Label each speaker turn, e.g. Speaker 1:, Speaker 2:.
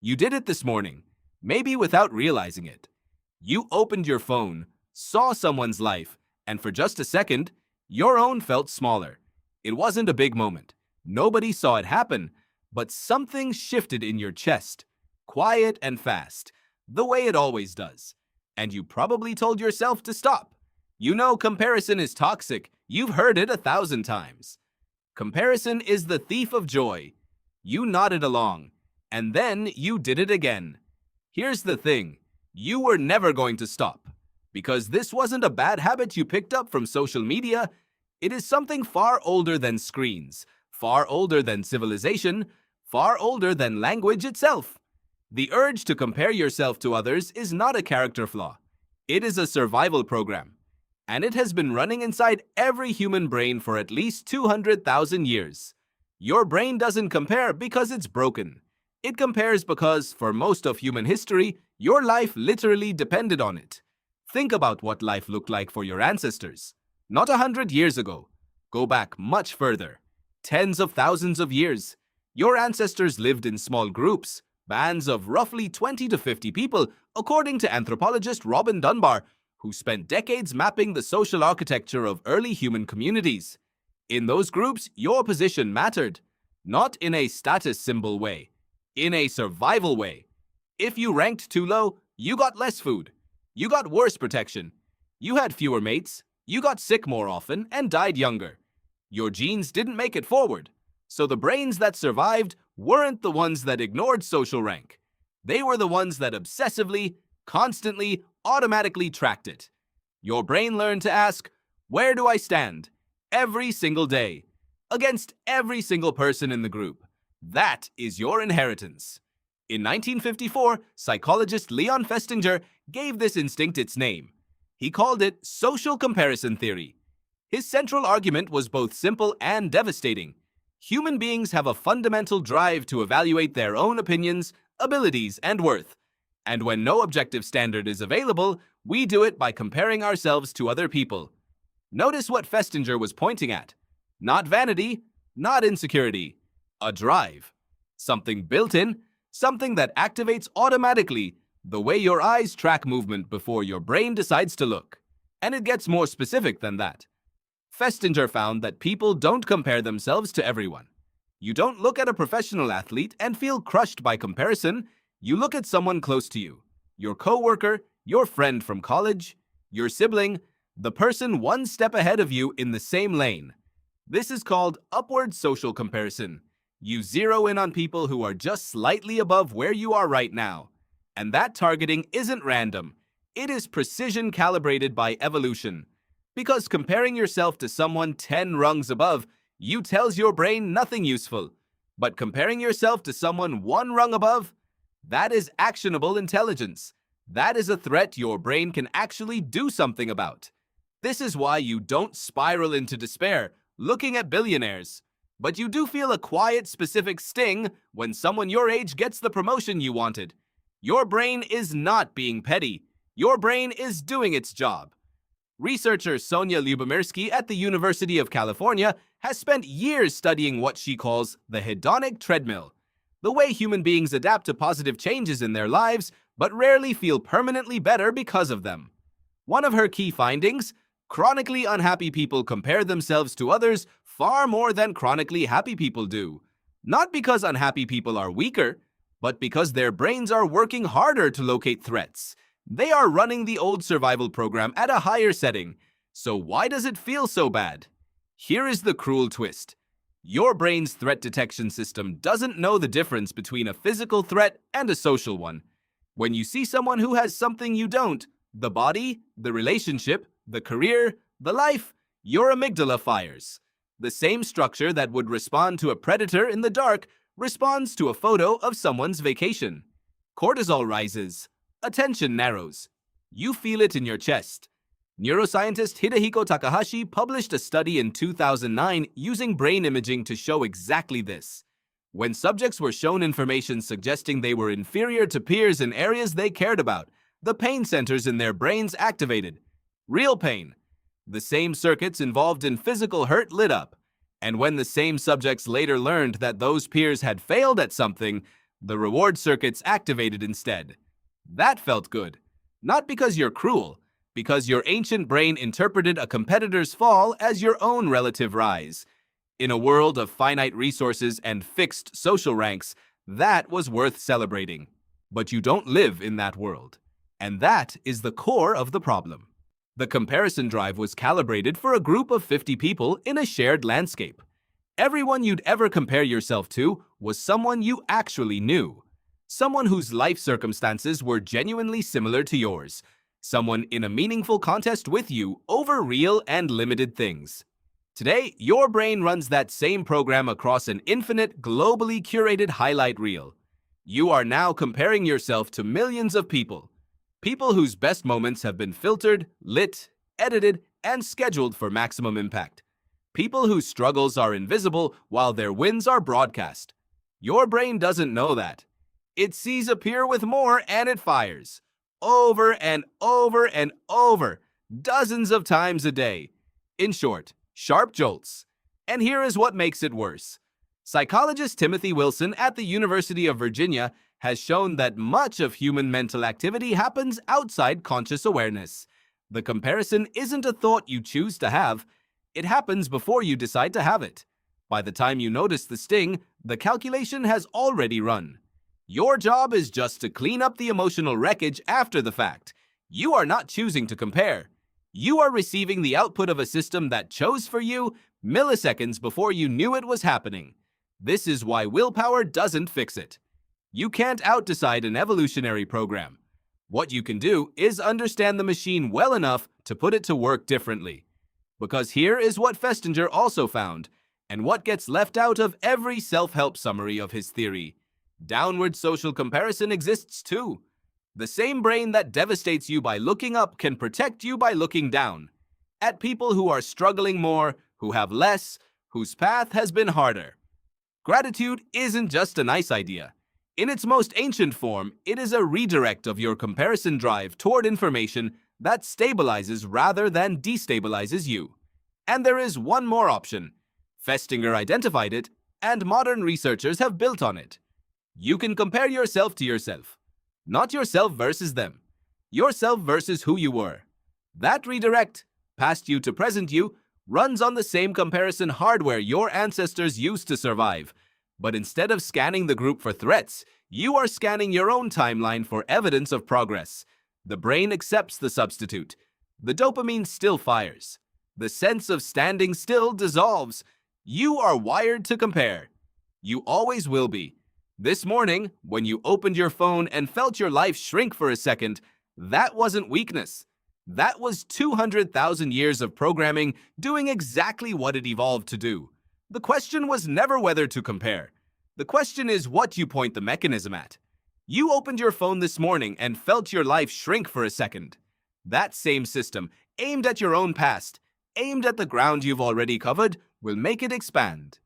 Speaker 1: You did it this morning, maybe without realizing it. You opened your phone, saw someone's life, and for just a second, your own felt smaller. It wasn't a big moment. Nobody saw it happen, but something shifted in your chest, quiet and fast, the way it always does. And you probably told yourself to stop. You know comparison is toxic. You've heard it 1,000 times. Comparison is the thief of joy. You nodded along, and then you did it again. Here's the thing. You were never going to stop. Because this wasn't a bad habit you picked up from social media. It is something far older than screens, far older than civilization, far older than language itself. The urge to compare yourself to others is not a character flaw. It is a survival program. And it has been running inside every human brain for at least 200,000 years. Your brain doesn't compare because it's broken. It compares because, for most of human history, your life literally depended on it. Think about what life looked like for your ancestors. Not 100 years ago. Go back much further. Tens of thousands of years. Your ancestors lived in small groups, bands of roughly 20 to 50 people, according to anthropologist Robin Dunbar, who spent decades mapping the social architecture of early human communities. In those groups, your position mattered, not in a status symbol way, in a survival way. If you ranked too low, you got less food. You got worse protection. You had fewer mates. You got sick more often and died younger. Your genes didn't make it forward. So the brains that survived weren't the ones that ignored social rank. They were the ones that obsessively, constantly, automatically tracked it. Your brain learned to ask, where do I stand? Every single day. Against every single person in the group. That is your inheritance. In 1954, psychologist Leon Festinger gave this instinct its name. He called it social comparison theory. His central argument was both simple and devastating. Human beings have a fundamental drive to evaluate their own opinions, abilities, and worth. And when no objective standard is available, we do it by comparing ourselves to other people. Notice what Festinger was pointing at. Not vanity, not insecurity. A drive. Something built in, something that activates automatically, the way your eyes track movement before your brain decides to look. And it gets more specific than that. Festinger found that people don't compare themselves to everyone. You don't look at a professional athlete and feel crushed by comparison. You look at someone close to you, your coworker, your friend from college, your sibling, the person one step ahead of you in the same lane. This is called upward social comparison. You zero in on people who are just slightly above where you are right now. And that targeting isn't random. It is precision calibrated by evolution. Because comparing yourself to someone 10 rungs above, you tells your brain nothing useful. But comparing yourself to someone one rung above, that is actionable intelligence. That is a threat your brain can actually do something about. This is why you don't spiral into despair looking at billionaires. But you do feel a quiet, specific sting when someone your age gets the promotion you wanted. Your brain is not being petty. Your brain is doing its job. Researcher Sonia Lyubomirsky at the University of California has spent years studying what she calls the hedonic treadmill, the way human beings adapt to positive changes in their lives but rarely feel permanently better because of them. One of her key findings: chronically unhappy people compare themselves to others far more than chronically happy people do. Not because unhappy people are weaker, but because their brains are working harder to locate threats. They are running the old survival program at a higher setting. So why does it feel so bad? Here is the cruel twist. Your brain's threat detection system doesn't know the difference between a physical threat and a social one. When you see someone who has something you don't, the body, the relationship, the career, the life, your amygdala fires. The same structure that would respond to a predator in the dark responds to a photo of someone's vacation. Cortisol rises. Attention narrows. You feel it in your chest. Neuroscientist Hidehiko Takahashi published a study in 2009 using brain imaging to show exactly this. When subjects were shown information suggesting they were inferior to peers in areas they cared about, the pain centers in their brains activated. Real pain. The same circuits involved in physical hurt lit up. And when the same subjects later learned that those peers had failed at something, The reward circuits activated instead. That felt good. Not because you're cruel, because your ancient brain interpreted a competitor's fall as your own relative rise. In a world of finite resources and fixed social ranks, that was worth celebrating. But you don't live in that world. And that is the core of the problem. The comparison drive was calibrated for a group of 50 people in a shared landscape. Everyone you'd ever compare yourself to was someone you actually knew. Someone whose life circumstances were genuinely similar to yours. Someone in a meaningful contest with you over real and limited things. Today, your brain runs that same program across an infinite, globally curated highlight reel. You are now comparing yourself to millions of people. People whose best moments have been filtered, lit, edited, and scheduled for maximum impact. People whose struggles are invisible while their wins are broadcast. Your brain doesn't know that. It sees a peer with more and it fires. Over and over and over, dozens of times a day. In short, sharp jolts. And here is what makes it worse. Psychologist Timothy Wilson at the University of Virginia has shown that much of human mental activity happens outside conscious awareness. The comparison isn't a thought you choose to have. It happens before you decide to have it. By the time you notice the sting, the calculation has already run. Your job is just to clean up the emotional wreckage after the fact. You are not choosing to compare. You are receiving the output of a system that chose for you milliseconds before you knew it was happening. This is why willpower doesn't fix it. You can't outdecide an evolutionary program. What you can do is understand the machine well enough to put it to work differently. Because here is what Festinger also found, and what gets left out of every self-help summary of his theory. Downward social comparison exists too. The same brain that devastates you by looking up can protect you by looking down. At people who are struggling more, who have less, whose path has been harder. Gratitude isn't just a nice idea. In its most ancient form, it is a redirect of your comparison drive toward information that stabilizes rather than destabilizes you. And there is one more option. Festinger identified it, and modern researchers have built on it. You can compare yourself to yourself. Not yourself versus them. Yourself versus who you were. That redirect, past you to present you, runs on the same comparison hardware your ancestors used to survive. But instead of scanning the group for threats, you are scanning your own timeline for evidence of progress. The brain accepts the substitute. The dopamine still fires. The sense of standing still dissolves. You are wired to compare. You always will be. This morning, when you opened your phone and felt your life shrink for a second, that wasn't weakness. That was 200,000 years of programming doing exactly what it evolved to do. The question was never whether to compare. The question is what you point the mechanism at. You opened your phone this morning and felt your life shrink for a second. That same system, aimed at your own past, aimed at the ground you've already covered, will make it expand.